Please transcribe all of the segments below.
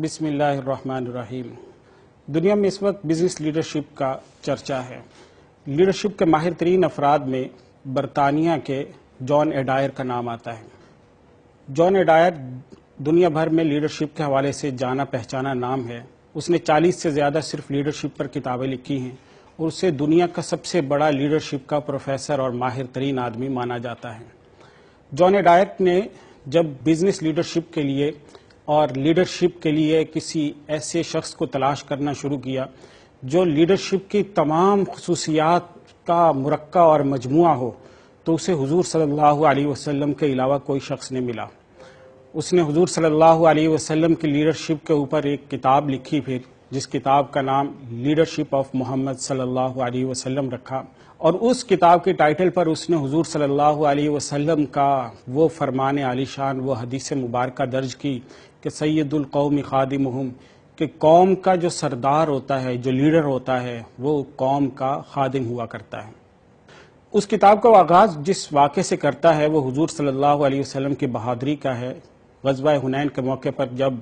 بسم اللہ الرحمن الرحیم۔ دنیا میں اس وقت بزنس لیڈرشپ کا چرچا ہے۔ لیڈرشپ کے ماہر ترین افراد میں برطانیہ کے جان ایڈائر کا نام آتا ہے۔ جان ایڈائر دنیا بھر میں لیڈرشپ کے حوالے سے جانا پہچانا نام ہے۔ اس نے 40 سے زیادہ صرف لیڈرشپ پر کتابیں لکھی ہیں اور اسے دنیا کا سب سے بڑا لیڈرشپ کا پروفیسر اور ماہر ترین آدمی مانا جاتا ہے۔ جان ایڈائر نے جب بزنس لیڈرشپ کے لیے اور لیڈرشپ کے لیے کسی ایسے شخص کو تلاش کرنا شروع کیا جو لیڈرشپ کی تمام خصوصیات کا مرکب اور مجموعہ ہو، تو اسے حضور صلی اللہ علیہ وسلم کے علاوہ کوئی شخص نہیں ملا۔ اس نے حضور صلی اللہ علیہ وسلم کی لیڈرشپ کے اوپر ایک کتاب لکھی، پھر جس کتاب کا نام لیڈرشپ آف محمد صلی اللہ علیہ وسلم رکھا، اور اس کتاب کے ٹائٹل پر اس نے حضور صلی اللہ علیہ وسلم کا وہ فرمان عالی شان، وہ حدیث مبارکہ درج کی کہ سید القوم خادمہم، کہ قوم کا جو سردار ہوتا ہے، جو لیڈر ہوتا ہے، وہ قوم کا خادم ہوا کرتا ہے۔ اس کتاب کا آغاز جس واقعے سے کرتا ہے وہ حضور صلی اللہ علیہ وسلم کی بہادری کا ہے۔ غزوہ حنین کے موقع پر جب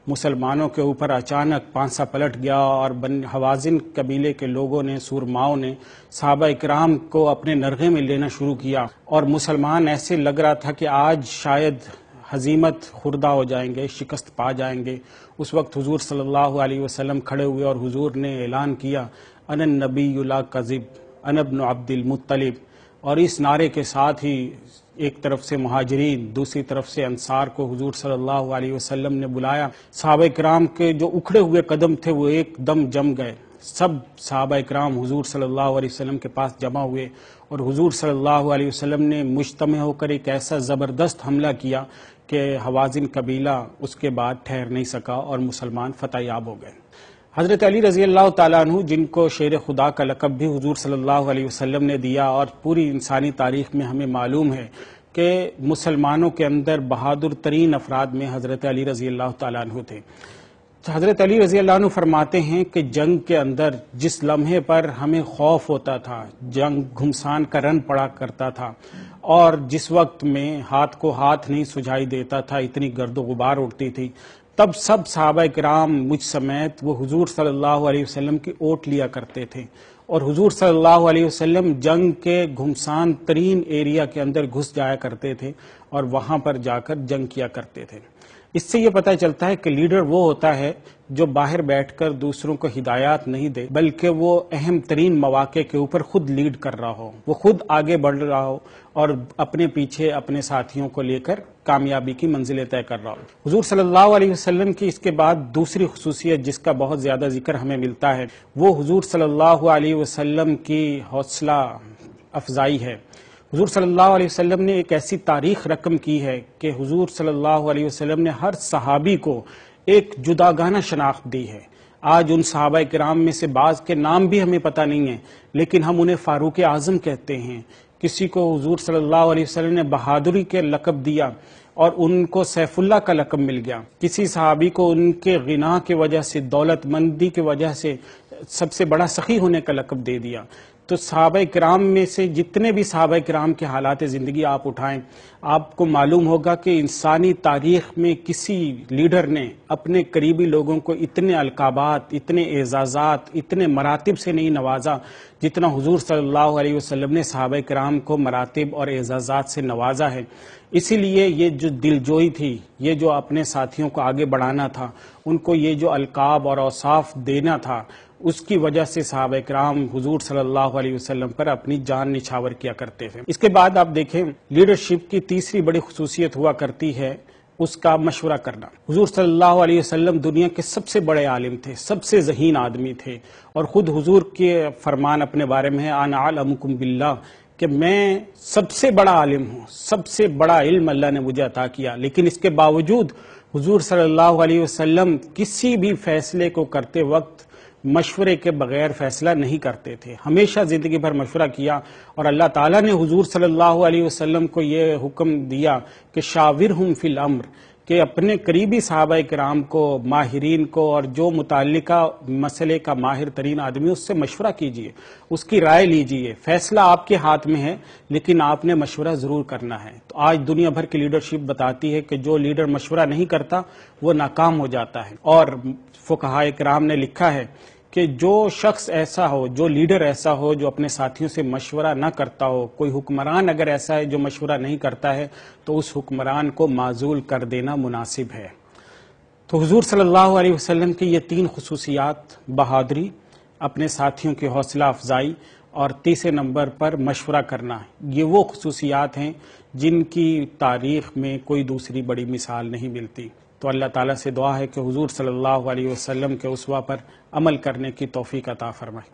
مسلمانوں کے اوپر اچانک پانسا پلٹ گیا اور حوازن قبیلے کے لوگوں نے، سورماؤں نے صحابہ اکرام کو اپنے نرغے میں لینا شروع کیا، اور مسلمان ایسے لگ رہا تھا کہ آج شاید ہزیمت خوردہ ہو جائیں گے، شکست پا جائیں گے۔ اس وقت حضور صلی اللہ علیہ وسلم کھڑے ہوئے اور حضور نے اعلان کیا، انا النبی لا کذب، انا ابن عبد المطلب، اور اس نعرے کے ساتھ ہی ایک طرف سے مہاجرین، دوسری طرف سے انصار کو حضور صلی اللہ علیہ وسلم نے بلایا۔ صحابہ کرام کے جو اکھڑے ہوئے قدم تھے وہ ایک دم جم گئے۔ سب صحابہ کرام حضور صلی اللہ علیہ وسلم کے پاس جمع ہوئے اور حضور صلی اللہ علیہ وسلم نے مجتمع ہو کر ایک ایسا زبردست حملہ کیا کہ حوازن قبیلہ اس کے بعد ٹھہر نہیں سکا اور مسلمان فتح یاب ہو گئے۔ حضرت علی رضی اللہ تعالیٰ عنہ، جن کو شیر خدا کا لقب بھی حضور صلی اللہ علیہ وسلم نے دیا، اور پوری انسانی تاریخ میں ہمیں معلوم ہے کہ مسلمانوں کے اندر بہادر ترین افراد میں حضرت علی رضی اللہ تعالیٰ عنہ تھے۔ حضرت علی رضی اللہ عنہ فرماتے ہیں کہ جنگ کے اندر جس لمحے پر ہمیں خوف ہوتا تھا، جنگ گھمسان کا رن پڑا کرتا تھا، اور جس وقت میں ہاتھ کو ہاتھ نہیں سجھائی دیتا تھا، اتنی گرد و غبار اڑتی تھی، تب سب صحابہ کرام مجھ سمیت وہ حضور صلی اللہ علیہ وسلم کی اوٹ لیا کرتے تھے، اور حضور صلی اللہ علیہ وسلم جنگ کے گھمسان ترین ایریا کے اندر گھس جایا کرتے تھے اور وہاں پر جا کر جنگ کیا کرتے تھے۔ اس سے یہ پتہ چلتا ہے کہ لیڈر وہ ہوتا ہے جو باہر بیٹھ کر دوسروں کو ہدایات نہیں دے، بلکہ وہ اہم ترین مواقع کے اوپر خود لیڈ کر رہا ہو، وہ خود آگے بڑھ رہا ہو اور اپنے پیچھے اپنے ساتھیوں کو لے کر کامیابی کی منزلیں طے کر رہا ہو۔ حضور صلی اللہ علیہ وسلم کی اس کے بعد دوسری خصوصیت جس کا بہت زیادہ ذکر ہمیں ملتا ہے وہ حضور صلی اللہ علیہ وسلم کی حوصلہ افزائی ہے۔ حضور صلی اللہ علیہ وسلم نے ایک ایسی تاریخ رقم کی ہے کہ حضور صلی اللہ علیہ وسلم نے ہر صحابی کو ایک جداگانہ شناخت دی ہے۔ آج ان صحابہ کرام میں سے بعض کے نام بھی ہمیں پتہ نہیں ہیں، لیکن ہم انہیں فاروق اعظم کہتے ہیں۔ کسی کو حضور صلی اللہ علیہ وسلم نے بہادری کے لقب دیا اور ان کو سیف اللہ کا لقب مل گیا۔ کسی صحابی کو ان کے غنا کی وجہ سے، دولت مندی کی وجہ سے سب سے بڑا سخی ہونے کا لقب دے دیا۔ تو صحابہ کرام میں سے جتنے بھی صحابہ کرام کے حالات زندگی آپ اٹھائیں، آپ کو معلوم ہوگا کہ انسانی تاریخ میں کسی لیڈر نے اپنے قریبی لوگوں کو اتنے القابات، اتنے اعزازات، اتنے مراتب سے نہیں نوازا جتنا حضور صلی اللہ علیہ وسلم نے صحابہ کرام کو مراتب اور اعزازات سے نوازا ہے۔ اسی لیے یہ جو دلجوئی تھی، یہ جو اپنے ساتھیوں کو آگے بڑھانا تھا، ان کو یہ جو القاب اور اوصاف دینا تھا، اس کی وجہ سے صحابہ کرام حضور صلی اللہ علیہ وسلم پر اپنی جان نچھاور کیا کرتے تھے۔ اس کے بعد آپ دیکھیں لیڈرشپ کی تیسری بڑی خصوصیت ہوا کرتی ہے اس کا مشورہ کرنا۔ حضور صلی اللہ علیہ وسلم دنیا کے سب سے بڑے عالم تھے، سب سے ذہین آدمی تھے، اور خود حضور کے فرمان اپنے بارے میں ہے، انا اعلمکم باللہ، کہ میں سب سے بڑا عالم ہوں، سب سے بڑا علم اللہ نے مجھے عطا کیا۔ لیکن اس کے باوجود حضور صلی اللہ علیہ وسلم کسی بھی فیصلے کو کرتے وقت مشورے کے بغیر فیصلہ نہیں کرتے تھے، ہمیشہ زندگی بھر مشورہ کیا، اور اللہ تعالیٰ نے حضور صلی اللہ علیہ وسلم کو یہ حکم دیا کہ شاورہم فی الامر، کہ اپنے قریبی صحابہ کرام کو، ماہرین کو، اور جو متعلقہ مسئلے کا ماہر ترین آدمی اس سے مشورہ کیجئے، اس کی رائے لیجئے. فیصلہ آپ کے ہاتھ میں ہے لیکن آپ نے مشورہ ضرور کرنا ہے. تو آج دنیا بھر کی لیڈرشپ بتاتی ہے کہ جو لیڈر مشورہ نہیں کرتا وہ ناکام ہو جاتا ہے. اور فقہاء کرام نے لکھا ہے کہ جو شخص ایسا ہو، جو لیڈر ایسا ہو جو اپنے ساتھیوں سے مشورہ نہ کرتا ہو، کوئی حکمران اگر ایسا ہے جو مشورہ نہیں کرتا ہے، تو اس حکمران کو معزول کر دینا مناسب ہے. تو حضور صلی اللہ علیہ وسلم کی یہ 3 خصوصیات، بہادری، اپنے ساتھیوں کی حوصلہ افزائی، اور تیسرے نمبر پر مشورہ کرنا، یہ وہ خصوصیات ہیں جن کی تاریخ میں کوئی دوسری بڑی مثال نہیں ملتی. تو اللہ تعالیٰ سے دعا ہے کہ حضور صلی اللہ علیہ وسلم کے اسوہ پر عمل کرنے کی توفیق عطا فرمائے.